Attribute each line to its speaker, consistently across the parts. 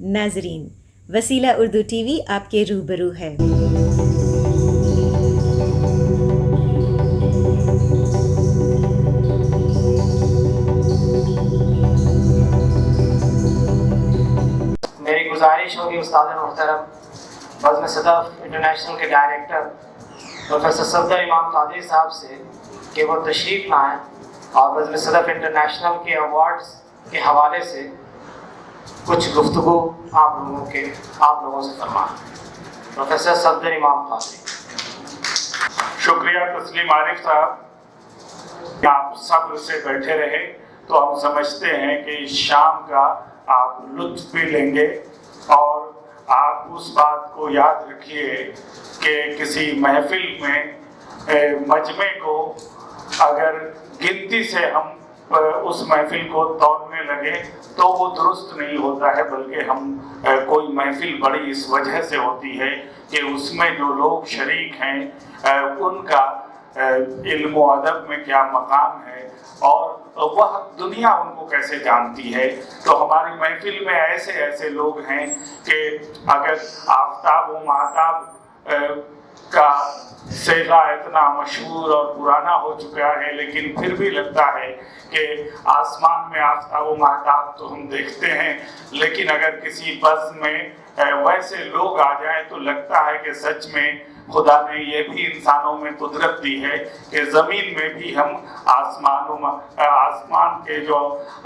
Speaker 1: ناظرین، وسیلہ Urdu T V آپ کے روبرو ہے۔
Speaker 2: میری گزارش ہوگی استاد محترم بزم صدف انٹرنیشنل کے ڈائریکٹر پروفیسر صفدر امام قادری صاحب سے کہ وہ تشریف لائیں اور بزم صدف انٹرنیشنل کے ایوارڈز کے حوالے سے کچھ گفتگو آپ لوگوں سے فرمائیں۔ پروفیسر صفدر امام قادری۔
Speaker 3: شکریہ تسلیم عارف صاحب، آپ صبر سے بیٹھے رہے تو ہم سمجھتے ہیں کہ اس شام کا آپ لطف بھی لیں گے، اور آپ اس بات کو یاد رکھیے کہ کسی محفل میں مجمع کو اگر گنتی سے ہم اس محفل کو توڑنے لگے تو وہ درست نہیں ہوتا ہے، بلکہ ہم کوئی محفل بڑی اس وجہ سے ہوتی ہے کہ اس میں جو لوگ شریک ہیں ان کا علم و ادب میں کیا مقام ہے اور وہ دنیا ان کو کیسے جانتی ہے۔ تو ہماری محفل میں ایسے لوگ ہیں کہ اگر آفتاب و ماہتاب کا صیغہ اتنا مشہور اور پرانا ہو چکا ہے، لیکن پھر بھی لگتا ہے کہ آسمان میں آفتاب و ماہتاب تو ہم دیکھتے ہیں، لیکن اگر کسی بز میں ویسے لوگ آ جائیں تو لگتا ہے کہ سچ میں خدا نے یہ بھی انسانوں میں قدرت دی ہے کہ زمین میں بھی ہم آسمان کے جو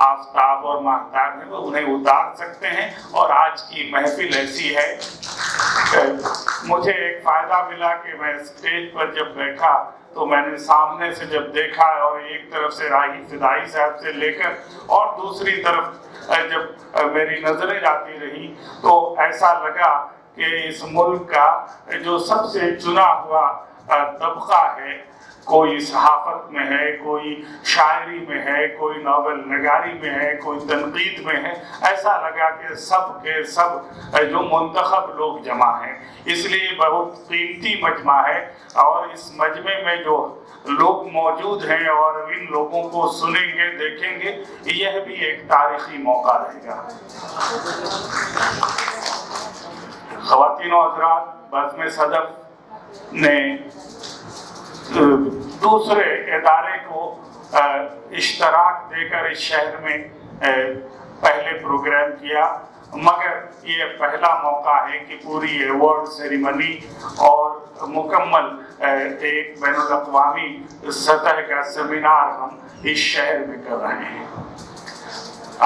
Speaker 3: آفتاب اور ماہتاب ہیں وہ انہیں اتار سکتے ہیں، اور آج کی محفل ایسی ہے۔ مجھے ایک فائدہ ملا کہ میں اسٹیج پر جب بیٹھا تو میں نے سامنے سے جب دیکھا اور ایک طرف سے راہی فدائی صاحب سے لے کر اور دوسری طرف جب میری نظریں جاتی رہی تو ایسا لگا کہ اس ملک کا جو سب سے چنا ہوا طبقہ ہے، کوئی صحافت میں ہے، کوئی شاعری میں ہے، کوئی ناول نگاری میں ہے، کوئی تنقید میں ہے، ایسا لگا کہ سب کے سب جو منتخب لوگ جمع ہیں۔ اس لیے بہت قیمتی مجمع ہے، اور اس مجمع میں جو لوگ موجود ہیں اور ان لوگوں کو سنیں گے دیکھیں گے، یہ بھی ایک تاریخی موقع رہے گا۔ خواتین و حضرات، بزم صدف نے دوسرے ادارے کو اشتراک دے کر اس شہر میں پہلے پروگرام کیا، مگر یہ پہلا موقع ہے کہ پوری ایوارڈ سیریمنی اور مکمل ایک بین الاقوامی سطح کا سیمینار ہم اس شہر میں کر رہے ہیں۔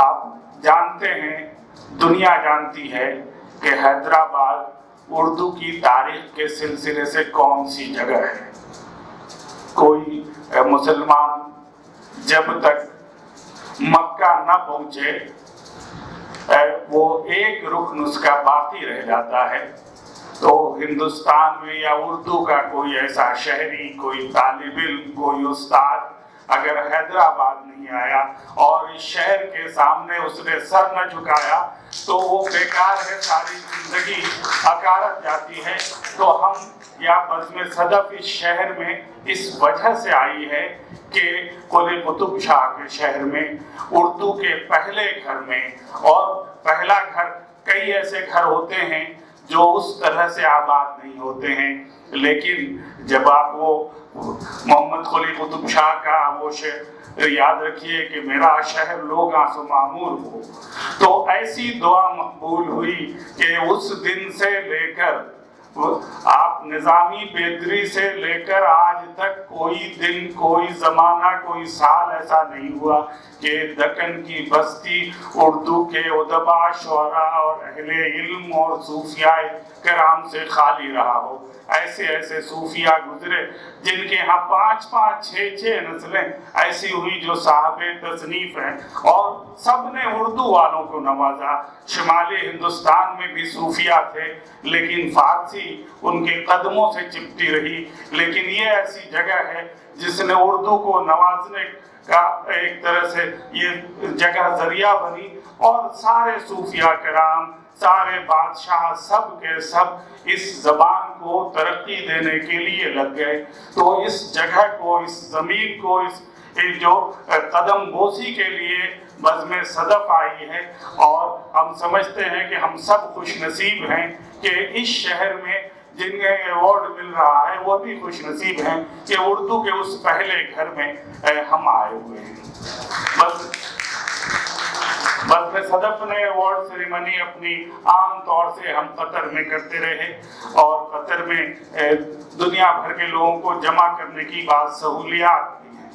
Speaker 3: آپ جانتے ہیں، دنیا جانتی ہے کہ حیدرآباد اردو کی تاریخ کے سلسلے سے کون سی جگہ ہے۔ کوئی مسلمان جب تک مکہ نہ پہنچے وہ ایک رکن اس کا باقی رہ جاتا ہے۔ تو ہندوستان میں یا اردو کا کوئی ایسا شہری، کوئی طالب علم، کوئی استاد اگر حیدرآباد نہیں آیا اور اس شہر کے سامنے اس نے سر نہ جھکایا تو وہ بیکار ہے، ساری زندگی حقارت جاتی ہے۔ تو ہم یا بزم صدف اس شہر میں اس وجہ سے آئی ہے کہ قلی قطب شاہ کے شہر میں اردو کے پہلے گھر میں، اور پہلا گھر کئی ایسے گھر ہوتے ہیں جو اس طرح سے آباد نہیں ہوتے ہیں، لیکن جب آپ وہ محمد قلی قطب شاہ کا وہ شعر یاد رکھیے کہ میرا شہر لوگاں سے معمور ہو، تو ایسی دعا مقبول ہوئی کہ اس دن سے لے کر آپ نظامی بیدری سے لے کر آج تک کوئی دن، کوئی زمانہ، کوئی سال ایسا نہیں ہوا کہ دکن کی بستی اردو کے ادبا، شعراء اور اہل علم اور صوفیاء کرام سے خالی رہا ہو۔ ایسے صوفیاء گزرے جن کے ہاں 5 6 نسلیں ایسی ہوئی جو صاحب تصنیف ہیں، اور سب نے اردو والوں کو نوازا۔ شمالی ہندوستان میں بھی صوفیاء تھے، لیکن فارسی ان کے قدموں سے چپٹی رہی، لیکن یہ ایسی جگہ ہے جس نے اردو کو نوازنے کا ایک طرح سے یہ جگہ ذریعہ بنی، اور سارے صوفیاء کرام، سارے بادشاہ، سب کے سب اس زبان کو ترقی دینے کے لیے لگ گئے۔ تو اس جگہ کو، اس زمین کو، جو قدم بوسی کے لیے بزم صدف آئی ہے، اور ہم سمجھتے ہیں کہ ہم سب خوش نصیب ہیں کہ اس شہر میں جنہیں ایوارڈ مل رہا ہے وہ بھی خوش نصیب ہیں کہ اردو کے اس پہلے گھر میں ہم آئے ہوئے ہیں۔ بزم صدف نے ایوارڈ سیریمنی اپنی عام طور سے ہم قطر میں کرتے رہے، اور قطر میں دنیا بھر کے لوگوں کو جمع کرنے کی بعض سہولیات بھی ہیں۔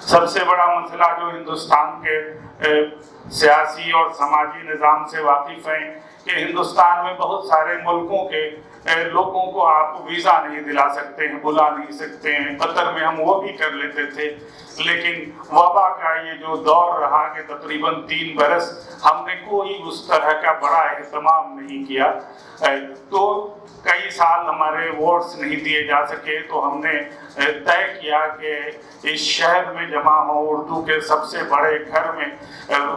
Speaker 3: سب سے بڑا مسئلہ جو ہندوستان کے سیاسی اور سماجی نظام سے واقف ہیں کہ ہندوستان میں بہت سارے ملکوں کے لوگوں کو آپ ویزا نہیں دلا سکتے ہیں، بلا نہیں سکتے ہیں۔ قطر میں ہم وہ بھی کر لیتے تھے، لیکن وبا کا یہ جو دور رہا کہ تقریباً 3 برس ہم نے کوئی اس طرح کا بڑا اہتمام نہیں کیا، تو کئی سال ہمارے ووٹس نہیں دیے جا سکے، تو ہم نے طے کیا کہ اس شہر میں جمع ہوں، اردو کے سب سے بڑے گھر میں،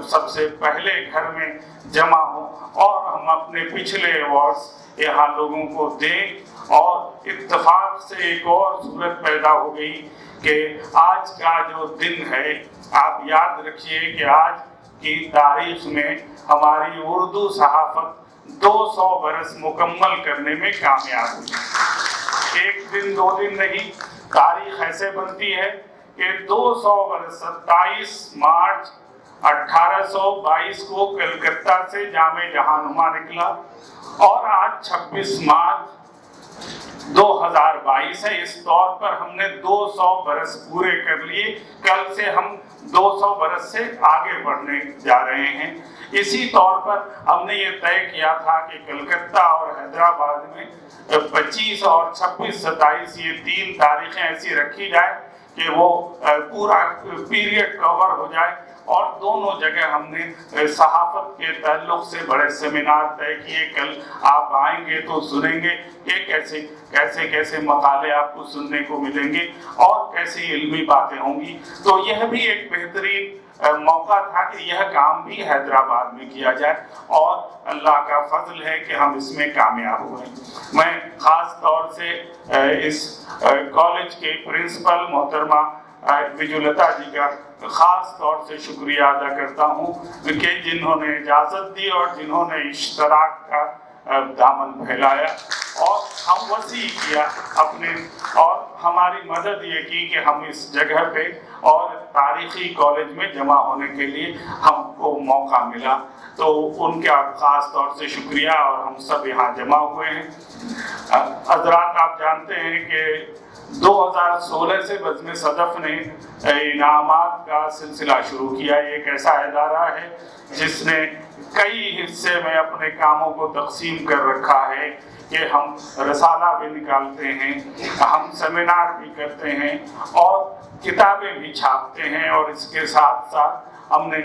Speaker 3: سب سے پہلے گھر میں جمع ہوں، اور ہم اپنے پچھلے ایوارڈس یہاں لوگوں کو دیں۔ اور اتفاق سے ایک اور صورت پیدا ہو گئی کہ آج کا جو دن ہے، آپ یاد رکھیے کہ آج کی تاریخ میں ہماری اردو صحافت 200 برس مکمل کرنے میں کامیاب ہوئی۔ ایک دن 2 دن نہیں، تاریخ ایسے بنتی ہے کہ 200 برس 27 مارچ 1822 کو کلکتہ سے جامع جہاننما نکلا، اور آج 26 مارچ 2022 ہے۔ اس طور پر ہم نے 200 برس پورے کر لیے، کل سے ہم 200 برس سے آگے بڑھنے جا رہے ہیں۔ اسی طور پر ہم نے یہ طے کیا تھا کہ کلکتہ اور حیدرآباد میں 25 اور 26 27 یہ 3 تاریخیں ایسی رکھی جائے کہ وہ پورا پیریڈ کور ہو جائے، اور دونوں جگہ ہم نے صحافت کے تعلق سے بڑے سیمینار طے کیے۔ کل آپ آئیں گے تو سنیں گے کہ کیسے مقالے آپ کو سننے کو ملیں گے اور کیسی علمی باتیں ہوں گی۔ تو یہ بھی ایک بہترین موقع تھا کہ یہ کام بھی حیدرآباد میں کیا جائے، اور اللہ کا فضل ہے کہ ہم اس میں کامیاب ہوئے۔ میں خاص طور سے اس کالج کے پرنسپل محترمہ وجولتا جی کا خاص طور سے شکریہ ادا کرتا ہوں کہ جنہوں نے اجازت دی اور جنہوں نے اشتراک کا دامن پھیلایا، اور ہم وسیع کیا اپنے، اور ہماری مدد یہ کی کہ ہم اس جگہ پہ اور تاریخی کالج میں جمع ہونے کے لیے ہم کو موقع ملا۔ تو ان کا خاص طور سے شکریہ، اور ہم سب یہاں جمع ہوئے ہیں۔ حضرات، آپ جانتے ہیں کہ 2016 سے بزم صدف نے انعامات کا سلسلہ شروع کیا۔ یہ ایک ایسا ادارہ ہے جس نے کئی حصے میں اپنے کاموں کو تقسیم کر رکھا ہے کہ ہم رسالہ بھی نکالتے ہیں، ہم سیمینار بھی کرتے ہیں، اور کتابیں بھی چھاپتے ہیں، اور اس کے ساتھ ساتھ ہم نے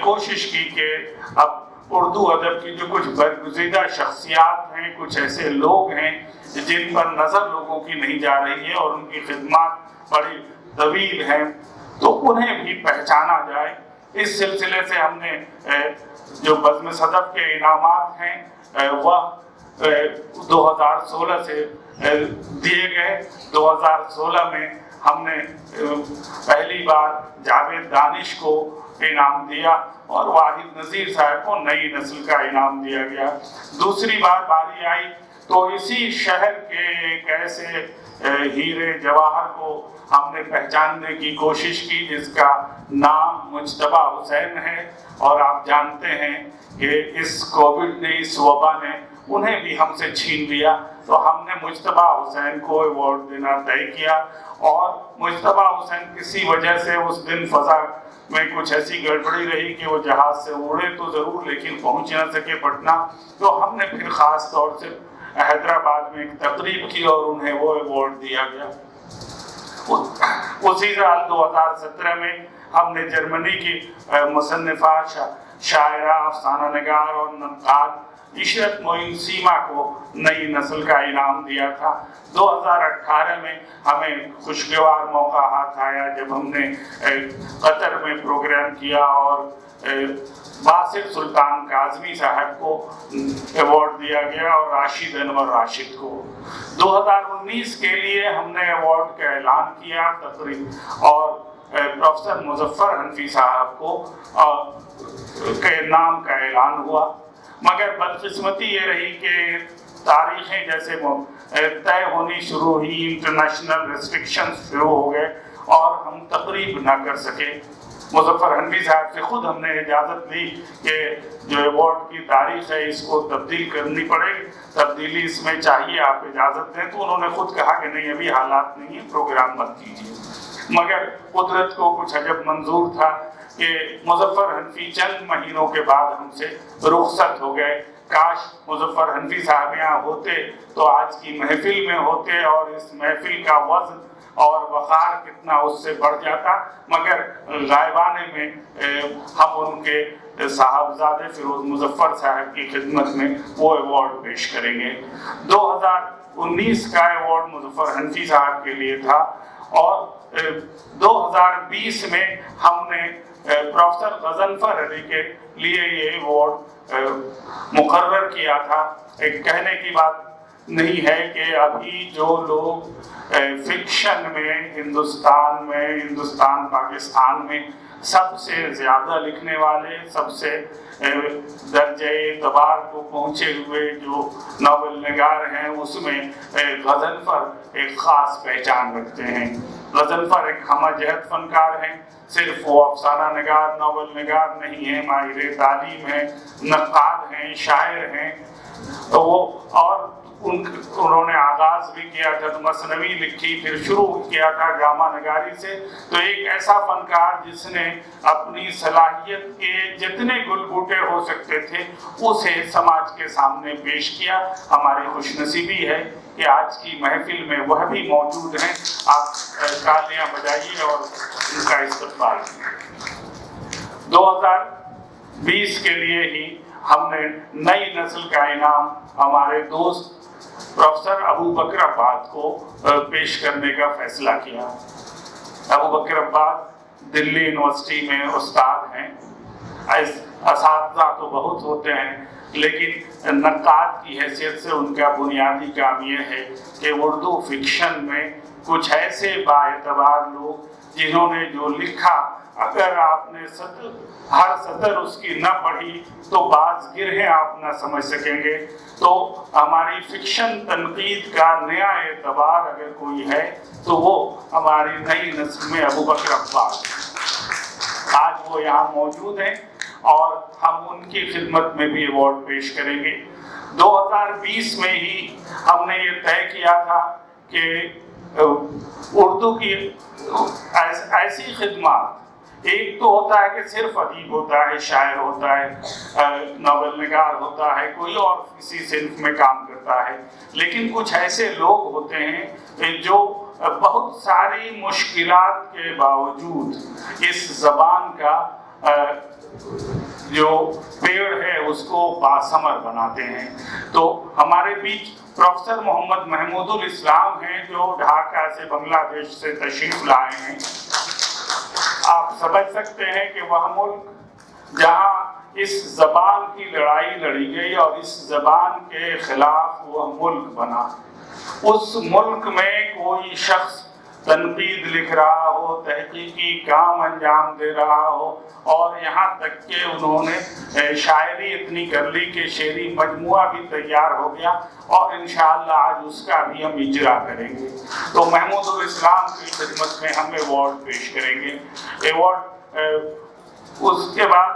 Speaker 3: کوشش کی کہ اب اردو ادب کی جو کچھ برگزیدہ شخصیات ہیں، کچھ ایسے لوگ ہیں جن پر نظر لوگوں کی نہیں جا رہی ہے اور ان کی خدمات بڑی طویل ہیں، تو انہیں بھی پہچانا جائے۔ اس سلسلے سے ہم نے جو بزم صدف کے انعامات ہیں وہ 2016 سے دیے گئے۔ 2016 میں ہم نے پہلی بار جاوید دانش کو انعام دیا، اور واحد نذیر صاحب کو نئی نسل کا انعام دیا گیا۔ دوسری بار باری آئی تو اسی شہر کے ایک ایسے ہیرے جواہر کو ہم نے پہچاننے کی کوشش کی جس کا نام مجتبیٰ حسین ہے، اور آپ جانتے ہیں کہ اس کووڈ نے، اس وبا نے انہیں بھی ہم سے چھین لیا، تو ہم نے مجتبیٰ حسین کو ایوارڈ دینا طے کیا۔ اور مجتبیٰ حسین کسی وجہ سے اس دن فضا میں کچھ ایسی گڑبڑی رہی کہ وہ جہاز سے اڑے تو ضرور لیکن پہنچ نہ سکے پٹنہ، تو ہم نے پھر خاص طور سے حیدرآباد میں ایک تقریب کی اور انہیں وہ ایوارڈ دیا گیا۔ اسی سال 2017 میں ہم نے جرمنی کی مصنفہ، شاعرہ، افسانہ نگار اور نقاد عشرت معین سیما کو نئی نسل کا انعام دیا تھا۔ 2018 میں ہمیں خوشگوار موقع ہاتھ آیا جب ہم نے قطر میں پروگرام کیا اور باسط سلطان کاظمی صاحب کو ایوارڈ دیا گیا اور راشد انور راشد کو۔ 2019 کے لیے ہم نے ایوارڈ کا اعلان کیا تقریب، اور प्रोफेसर मुजफ्फर हनफी साहब को के नाम का ऐलान हुआ। मगर बदकिस्मती ये रही कि तारीखें जैसे तय होनी शुरू हुई, इंटरनेशनल रेस्ट्रिक्शंस शुरू हो गए और हम तकरीब ना कर सके। मुजफ्फर हनफी साहब से खुद हमने इजाज़त ली कि जो अवार्ड की तारीख है इसको तब्दील करनी पड़ेगी, तब्दीली इसमें चाहिए, आप इजाज़त दें। तो उन्होंने खुद कहा कि नहीं, अभी हालात नहीं है, प्रोग्राम मत कीजिए। मगर कुदरत को कुछ अजब मंजूर था कि मुजफ्फर हनफी चंद महीनों के बाद हमसे रुखसत हो गए। काश मुजफ्फर हनफी साहब यहाँ होते तो आज की महफिल में होते और इस महफिल का वज़न और वक़ार कितना उससे बढ़ जाता। मगर गायबाने में हम उनके साहबजादे फिरोज मुजफ्फर साहब की खिदमत में वो अवार्ड पेश करेंगे। 2019 का अवार्ड मुजफ्फर हनफी साहब के लिए था और 2020 में हमने प्रोफेसर गजनफर अली के लिए ये अवार्ड मुकर्रर किया था। एक कहने की बात नहीं है कि अभी जो लोग फिक्शन में हिंदुस्तान पाकिस्तान में सबसे ज़्यादा लिखने वाले, सबसे दर्जे एतबार को पहुँचे हुए जो नावल निगार हैं, उसमें गजनफर एक ख़ास पहचान रखते हैं। गजनफर एक हमजहत फनकार हैं, सिर्फ वो अफसाना निगार, नावल निगार नहीं है, माहिर तालीम है, नक्काद हैं, शायर हैं। तो वो और उन्होंने आगाज भी किया था, तो मसनवी लिखी, फिर शुरू किया था ड्रामा नगारी से। तो एक ऐसा फनकार जिसने अपनी सलाहियत के जितने गुलबूटे हो सकते थे उसे समाज के सामने पेश किया। हमारी खुशनसीबी है कि आज की महफिल में वह भी मौजूद हैं। आप तालियां बजाइए और उनका इस्तकबाल कीजिए। 2020 के लिए ही हमने नई नस्ल का इनाम हमारे दोस्त प्रोफेसर अबू बकर अब्बाद को पेश करने का फैसला किया। अबू बकर अब्बाद दिल्ली यूनिवर्सिटी में उस्ताद हैं। असातिज़ा तो बहुत होते हैं, लेकिन नक्काद की हैसियत से उनका बुनियादी काम यह है कि उर्दू फिक्शन में कुछ ऐसे बाएतबार लोग जिन्होंने जो लिखा, अगर आपने हर सतर उसकी न पढ़ी तो बाज़ गिरहें आप न समझ सकेंगे। तो हमारी फिक्शन तनकीद का नया एतबार अगर कोई है तो वो हमारी नई नस्ल में अबू बकर अब्बाद। आज वो यहाँ मौजूद हैं और हम उनकी खिदमत में भी अवार्ड पेश करेंगे। 2020 में ही हमने ये तय किया था कि उर्दू की ऐसी खिदमत, एक तो होता है कि सिर्फ अदीब होता है, शायर होता है, नावल निगार होता है, कोई और किसी सिंफ में काम करता है, लेकिन कुछ ऐसे लोग होते हैं जो बहुत सारी मुश्किलात के बावजूद इस ज़बान का जो पेड़ है उसको बासमर बनाते हैं। तो हमारे बीच प्रोफेसर मोहम्मद महमूदुल इस्लाम हैं जो ढाका से बांग्लादेश से तशरीफ लाए हैं। आप समझ सकते हैं कि वह मुल्क जहाँ इस ज़बान की लड़ाई लड़ी गई और इस ज़बान के खिलाफ वह मुल्क बना, उस मुल्क में कोई शख्स तनकीद लिख रहा हो, तहकीकी काम अंजाम दे रहा हो, और यहाँ तक कि उन्होंने शायरी इतनी कर ली कि शेरी मजमुआ भी तैयार हो गया और इंशाअल्लाह आज उसका भी हम इजरा करेंगे। तो महमूदुल इस्लाम की खिदमत में हम अवार्ड पेश करेंगे। अवार्ड उसके बाद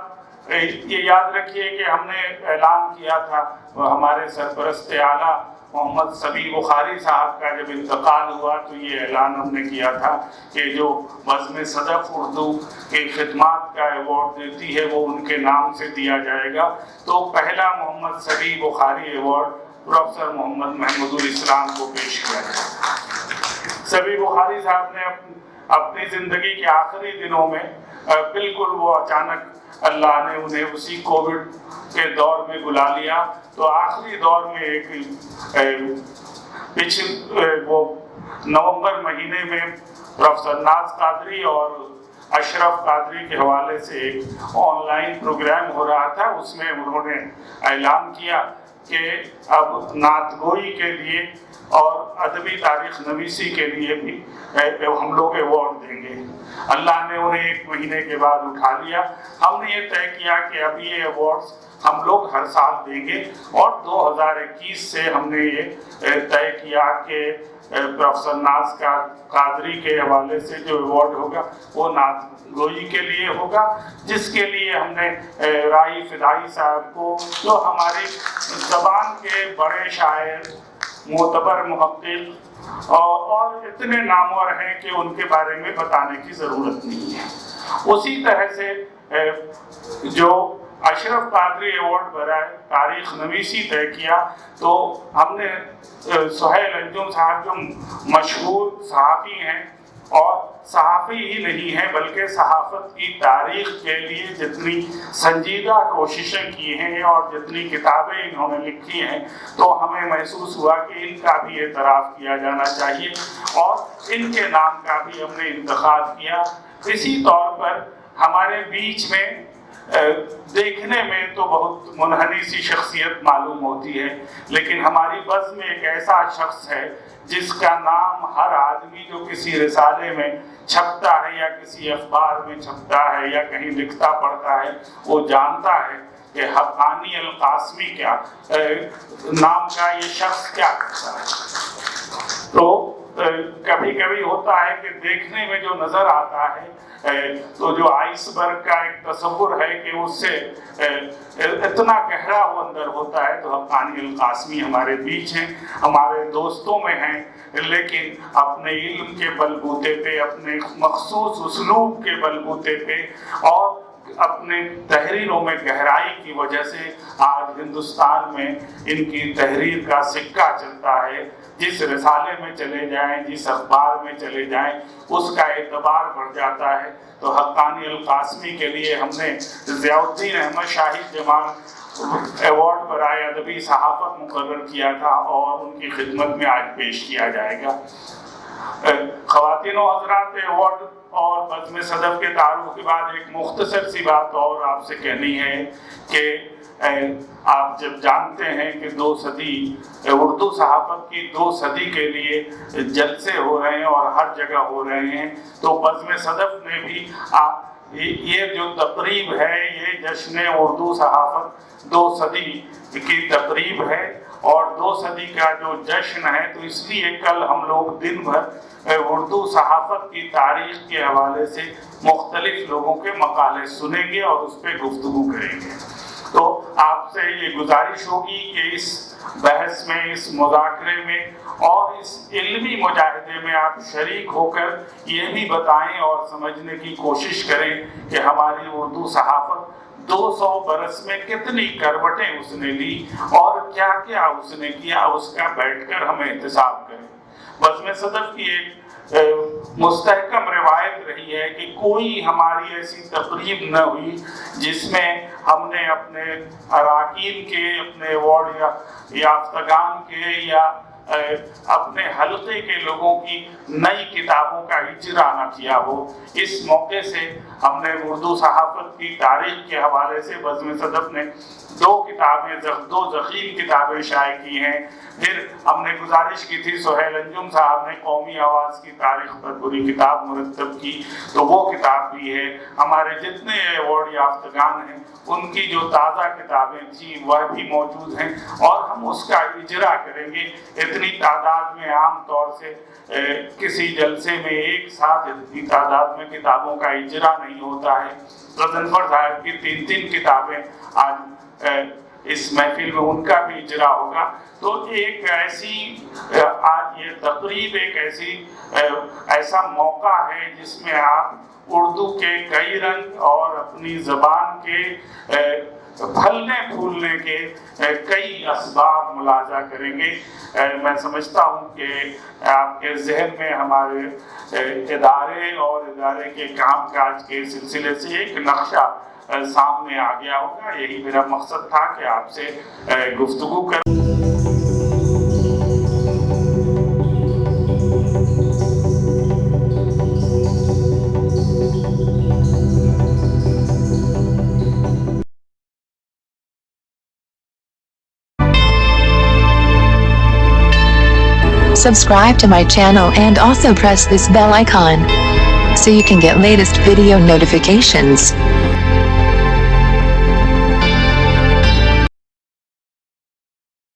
Speaker 3: ये याद रखिए कि हमने ऐलान किया था, हमारे सरपरस्त आला मोहम्मद सबी बुखारी साहब का जब इंतकाल हुआ तो ये ऐलान हमने किया था कि जो बज़्म सदफ़ उर्दू की खिदमत का अवार्ड देती है वो उनके नाम से दिया जाएगा। तो पहला मोहम्मद सबी बुखारी अवार्ड प्रोफेसर मोहम्मद महमूदुल इस्लाम को पेश किया गया। सबी बुखारी साहब ने अपनी ज़िंदगी के आखिरी दिनों में बिल्कुल वो अचानक अल्लाह ने उन्हें उसी कोविड के दौर में बुला लिया। तो आखिरी दौर में एक वो नवंबर महीने में प्रोफेसर नाज कादरी और अशरफ कादरी के हवाले से एक ऑनलाइन प्रोग्राम हो रहा था, उसमें उन्होंने ऐलान किया कि अब नातगोई के लिए और अदबी तारीख नवीसी के लिए भी हम लोग अवार्ड देंगे। अल्लाह ने उन्हें 1 महीने के बाद उठा लिया। हमने ये तय किया कि अब ये अवार्ड्स हम लोग हर साल देंगे और 2021 से हमने ये तय किया कि प्रोफेसर नाज कादरी के हवाले से जो अवार्ड होगा वो नाज गोई के लिए होगा, जिसके लिए हमने राही फिदाई साहब को, जो हमारी ज़बान के बड़े शायर, मोतबर मुहक्किक और इतने नामवर हैं कि उनके बारे में बताने की ज़रूरत नहीं है। उसी तरह से जो अशरफ कादरी अवार्ड बराए तारीख नवीसी तय किया, तो हमने सुहेल अंजुम साहब जो मशहूर सहाफ़ी हैं और सहाफ़ी ही नहीं हैं बल्कि सहाफ़त की तारीख़ के लिए जितनी संजीदा कोशिशें की हैं और जितनी किताबें इन्होंने लिखी हैं, तो हमें महसूस हुआ कि इनका भी एतराफ़ किया जाना चाहिए और इनके नाम का भी हमने इंतखाब किया। इसी तौर पर हमारे बीच में देखने में तो बहुत मुनहनी सी शख्सियत मालूम होती है, लेकिन हमारी बज़्म में एक ऐसा शख्स है जिसका नाम हर आदमी जो किसी रिसाले में छपता है या किसी अखबार में छपता है या कहीं लिखता पढ़ता है, वो जानता है कि हक्कानी अल कासमी क्या नाम का ये शख्स क्या करता है। तो कभी कभी होता है कि देखने में जो नज़र आता है तो जो आइसबर्ग का एक तस्वुर है कि उससे इतना गहरा वो अंदर होता है, तो हक्कानी अल कासमी हमारे बीच हैं, हमारे दोस्तों में हैं, लेकिन अपने इल्म के बलबूते पे, अपने मखसूस उसलूब के बलबूते पे और अपने तहरीरों में गहराई की वजह से आज हिंदुस्तान में इनकी तहरीर का सिक्का चलता है। जिस रिसाले में चले जाएं, जिस अखबार में चले जाएं, उसका एतबार बढ़ जाता है। तो हक्कानी अल कासमी के लिए हमने ज़ियाउद्दीन अहमद शाहिद जमाल अवार्ड बराए अदबी सहाफ़त मुकर्रर किया था और उनकी खिदमत में आज पेश किया जाएगा। ख़वातीन व हज़रात, अवार्ड और बज़्म सदफ़ के तारुफ़ के बाद एक मुख्तसर सी बात और आपसे कहनी है कि आप जब जानते हैं कि 2 सदी उर्दू सहाफ़त की 2 सदी के लिए जलसे हो रहे हैं और हर जगह हो रहे हैं, तो बज़्म सदफ़ ने भी ये जो तक़रीब है, ये जश्न उर्दू सहाफ़त 2 सदी की तक़रीब है और 2 सदी का जो जश्न है, तो इसलिए कल हम लोग दिन भर उर्दू सहाफ़त की तारीख़ के हवाले से मुख्तलिफ लोगों के मकाले सुनेंगे और उस पर गुफ्तगू करेंगे। तो आपसे ये गुजारिश होगी कि इस बहस में, इस मुज़ाकरे में और इस इल्मी मुजाहिदे में आप शरीक होकर ये भी बताएं और समझने की कोशिश करें कि हमारी उर्दू सहाफ़त 200 बरस में कितनी करवटें उसने ली और क्या क्या उसने किया, उसका बैठकर हम एहतसाब करें। बज़्म सदफ़ की एक मुस्तहकम रिवायत रही है कि कोई हमारी ऐसी तक़रीब न हुई जिसमें हमने अपने अराकीन के, अपने अवार्ड याफ्तगान के या अपने हल्के के लोगों की नई किताबों का इजरा न किया हो। इस मौके से हमने उर्दू सहाफ़त की तारीख़ के हवाले से बज़्म सदफ़ ने 2 किताबें, 2 ज़ख़ीम किताबें शाये की हैं। फिर हमने गुजारिश की थी, सुहेल अंजुम साहब ने कौमी आवाज़ की तारीख़ पर पूरी किताब मुरतब की, तो वो किताब भी है। हमारे जितने अवार्ड याफ्तगान हैं उनकी जो ताज़ा किताबें थी वह भी मौजूद हैं और हम उसका इजरा करेंगे। इतनी तादाद में आम तौर से किसी जलसे में एक साथ इतनी तादाद में किताबों का इजरा नहीं होता है। गज़नफ़र साहब की 3-3 किताबें आज इस महफिल में उनका भी इजरा होगा। तो एक ऐसी आज ये तक़रीब एक ऐसा मौका है जिसमें आप उर्दू के कई रंग और अपनी ज़बान के फलने फूलने के कई असबाब मुलाजा करेंगे। मैं समझता हूँ कि आपके जहन में हमारे इदारे और इदारे के काम काज के सिलसिले से एक नक्शा सामने आ गया होगा। यही मेरा मकसद था कि आपसे गुफ्तगू कर।
Speaker 4: Subscribe to my channel and also press this bell icon so you can get latest video notifications.